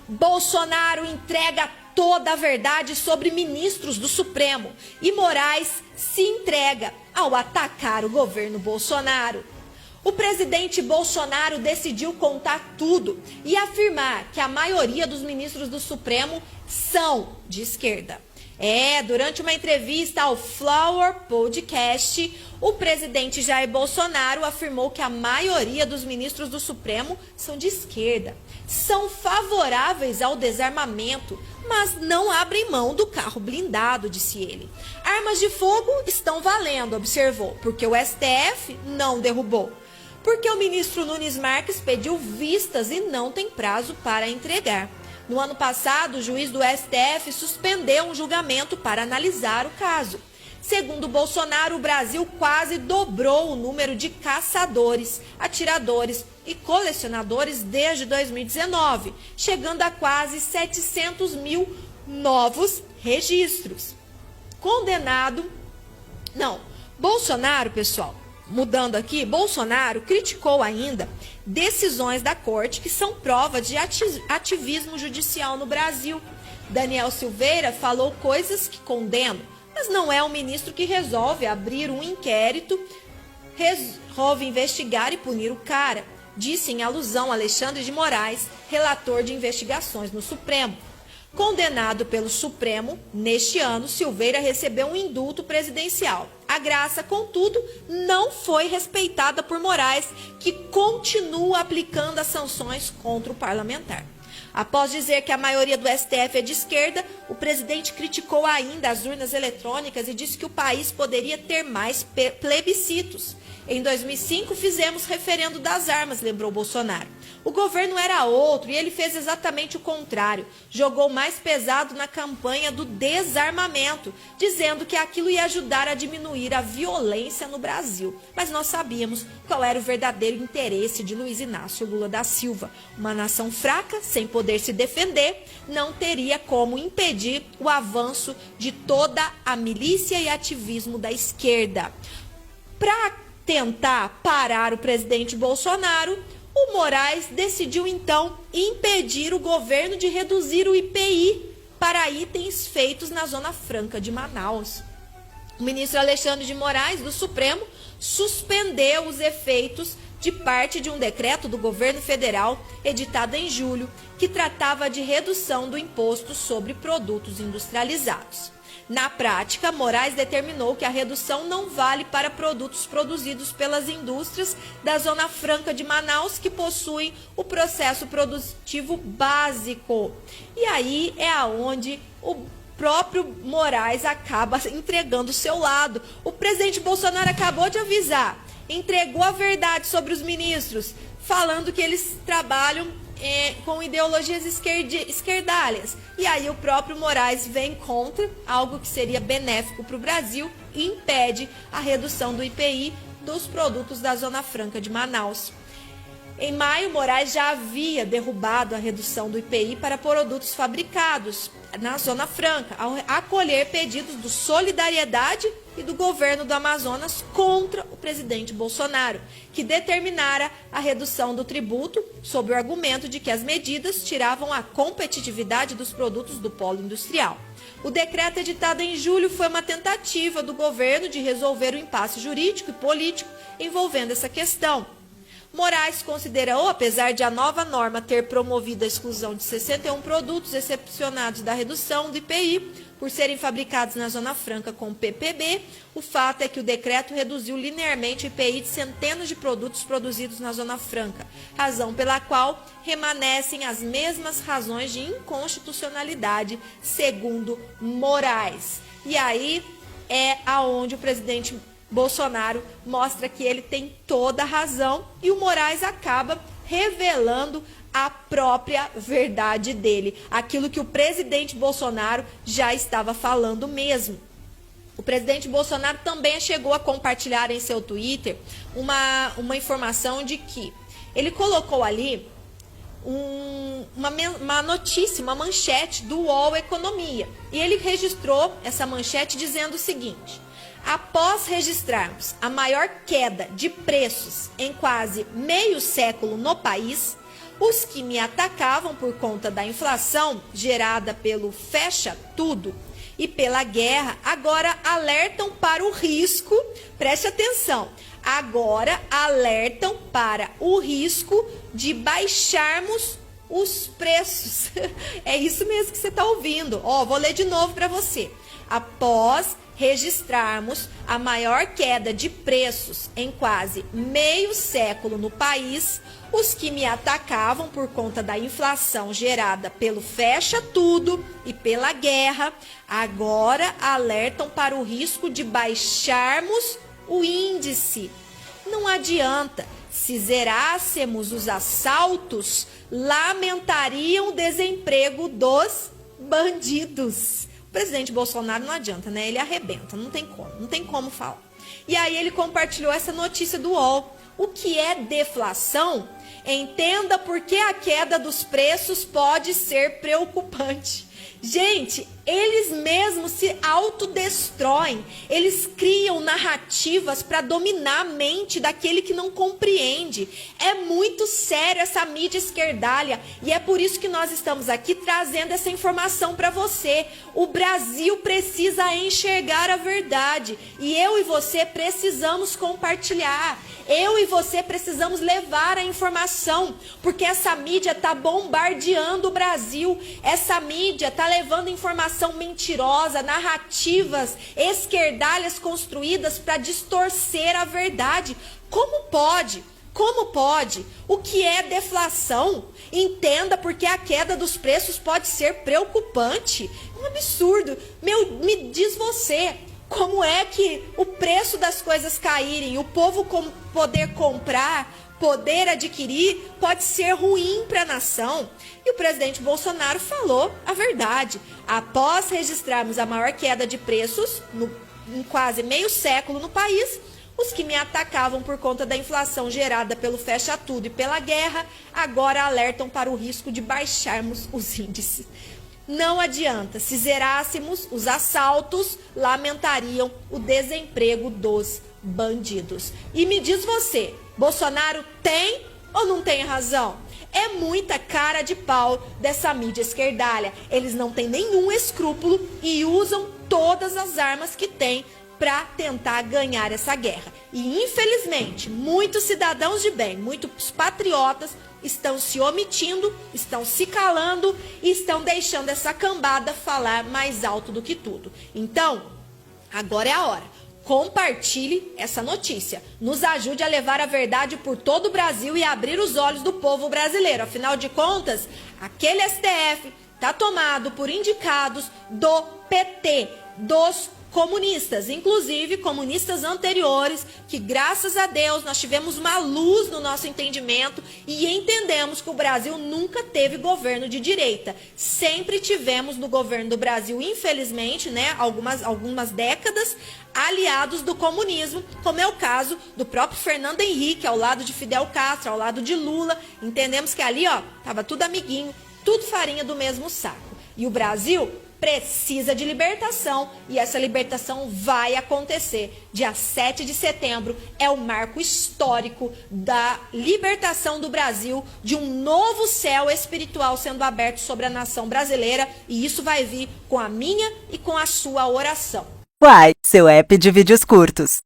Bolsonaro entrega toda a verdade sobre ministros do Supremo e Moraes se entrega ao atacar o governo Bolsonaro. O presidente Bolsonaro decidiu contar tudo e afirmar que a maioria dos ministros do Supremo são de esquerda. Durante uma entrevista ao Flower Podcast, o presidente Jair Bolsonaro afirmou que a maioria dos ministros do Supremo são de esquerda, são favoráveis ao desarmamento, mas não abrem mão do carro blindado, disse ele. Armas de fogo estão valendo, observou, porque o STF não derrubou. Porque o ministro Nunes Marques pediu vistas e não tem prazo para entregar. No ano passado, o juiz do STF suspendeu um julgamento para analisar o caso. Segundo Bolsonaro, o Brasil quase dobrou o número de caçadores, atiradores e colecionadores desde 2019, chegando a quase 700 mil novos registros. Bolsonaro, pessoal, mudando aqui, Bolsonaro criticou ainda decisões da corte que são prova de ativismo judicial no Brasil. Daniel Silveira falou coisas que condeno, mas não é o ministro que resolve abrir um inquérito, resolve investigar e punir o cara, disse em alusão a Alexandre de Moraes, relator de investigações no Supremo. Condenado pelo Supremo, neste ano, Silveira recebeu um indulto presidencial. A graça, contudo, não foi respeitada por Moraes, que continua aplicando as sanções contra o parlamentar. Após dizer que a maioria do STF é de esquerda, o presidente criticou ainda as urnas eletrônicas e disse que o país poderia ter mais plebiscitos. Em 2005, fizemos referendo das armas, lembrou Bolsonaro. O governo era outro e ele fez exatamente o contrário. Jogou mais pesado na campanha do desarmamento, dizendo que aquilo ia ajudar a diminuir a violência no Brasil. Mas nós sabíamos qual era o verdadeiro interesse de Luiz Inácio Lula da Silva. Uma nação fraca, sem poder se defender, não teria como impedir o avanço de toda a milícia e ativismo da esquerda. Para tentar parar o presidente Bolsonaro, o Moraes decidiu então impedir o governo de reduzir o IPI para itens feitos na Zona Franca de Manaus. O ministro Alexandre de Moraes, do Supremo, suspendeu os efeitos de parte de um decreto do governo federal editado em julho, que tratava de redução do imposto sobre produtos industrializados. Na prática, Moraes determinou que a redução não vale para produtos produzidos pelas indústrias da Zona Franca de Manaus que possuem o processo produtivo básico. E aí é aonde o próprio Moraes acaba entregando o seu lado. O presidente Bolsonaro acabou de avisar, entregou a verdade sobre os ministros, falando que eles trabalham com ideologias esquerdalhas. E aí o próprio Moraes vem contra algo que seria benéfico para o Brasil e impede a redução do IPI dos produtos da Zona Franca de Manaus. Em maio, Moraes já havia derrubado a redução do IPI para produtos fabricados na Zona Franca, ao acolher pedidos do Solidariedade e do governo do Amazonas contra o presidente Bolsonaro, que determinara a redução do tributo sob o argumento de que as medidas tiravam a competitividade dos produtos do polo industrial. O decreto editado em julho foi uma tentativa do governo de resolver o impasse jurídico e político envolvendo essa questão. Moraes considerou, apesar de a nova norma ter promovido a exclusão de 61 produtos excepcionados da redução do IPI por serem fabricados na Zona Franca com PPB, o fato é que o decreto reduziu linearmente o IPI de centenas de produtos produzidos na Zona Franca, razão pela qual permanecem as mesmas razões de inconstitucionalidade, segundo Moraes. E aí é aonde o presidente Bolsonaro mostra que ele tem toda a razão e o Moraes acaba revelando a própria verdade dele, aquilo que o presidente Bolsonaro já estava falando mesmo. O presidente Bolsonaro também chegou a compartilhar em seu Twitter uma informação de que ele colocou ali uma notícia, uma manchete do UOL Economia. E ele registrou essa manchete dizendo o seguinte: após registrarmos a maior queda de preços em quase meio século no país, Os que me atacavam por conta da inflação gerada pelo fecha tudo e pela guerra, agora alertam para o risco, preste atenção, agora alertam para o risco de baixarmos os preços. É isso mesmo que você está ouvindo. Ó, vou ler de novo para você. Após registrarmos a maior queda de preços em quase meio século no país, os que me atacavam por conta da inflação gerada pelo fecha tudo e pela guerra, agora alertam para o risco de baixarmos o índice. Não adianta. Se zerássemos os assaltos, lamentariam o desemprego dos bandidos. O presidente Bolsonaro não adianta, né? Ele arrebenta, não tem como falar. E aí ele compartilhou essa notícia do UOL. O que é deflação? Entenda por que a queda dos preços pode ser preocupante. Gente, eles mesmos se autodestroem, eles criam narrativas para dominar a mente daquele que não compreende. É muito sério essa mídia esquerdalha e é por isso que nós estamos aqui trazendo essa informação para você. O Brasil precisa enxergar a verdade e eu e você precisamos compartilhar. Eu e você precisamos levar a informação, porque essa mídia está bombardeando o Brasil. Essa mídia está levando informação mentirosa, narrativas esquerdalhas construídas para distorcer a verdade. Como pode? Como pode? O que é deflação? Entenda porque a queda dos preços pode ser preocupante. É um absurdo. Me diz você. Como é que o preço das coisas caírem, o povo poder comprar, poder adquirir, pode ser ruim para a nação? E o presidente Bolsonaro falou a verdade. Após registrarmos a maior queda de preços em quase meio século no país, os que me atacavam por conta da inflação gerada pelo fecha tudo e pela guerra, agora alertam para o risco de baixarmos os índices. Não adianta, se zerássemos os assaltos, lamentariam o desemprego dos bandidos. E me diz você, Bolsonaro tem ou não tem razão? É muita cara de pau dessa mídia esquerdalha. Eles não têm nenhum escrúpulo e usam todas as armas que têm para tentar ganhar essa guerra. E infelizmente, muitos cidadãos de bem, muitos patriotas estão se omitindo, estão se calando e estão deixando essa cambada falar mais alto do que tudo. Então, agora é a hora. Compartilhe essa notícia. Nos ajude a levar a verdade por todo o Brasil e abrir os olhos do povo brasileiro. Afinal de contas, aquele STF está tomado por indicados do PT, dos comunistas, inclusive comunistas anteriores, que graças a Deus nós tivemos uma luz no nosso entendimento e entendemos que o Brasil nunca teve governo de direita. Sempre tivemos no governo do Brasil, infelizmente, né, algumas décadas, aliados do comunismo, como é o caso do próprio Fernando Henrique, ao lado de Fidel Castro, ao lado de Lula. Entendemos que ali, ó, tava tudo amiguinho, tudo farinha do mesmo saco. E o Brasil precisa de libertação e essa libertação vai acontecer. Dia 7 de setembro é o marco histórico da libertação do Brasil, de um novo céu espiritual sendo aberto sobre a nação brasileira e isso vai vir com a minha e com a sua oração. Uai, seu app de vídeos curtos.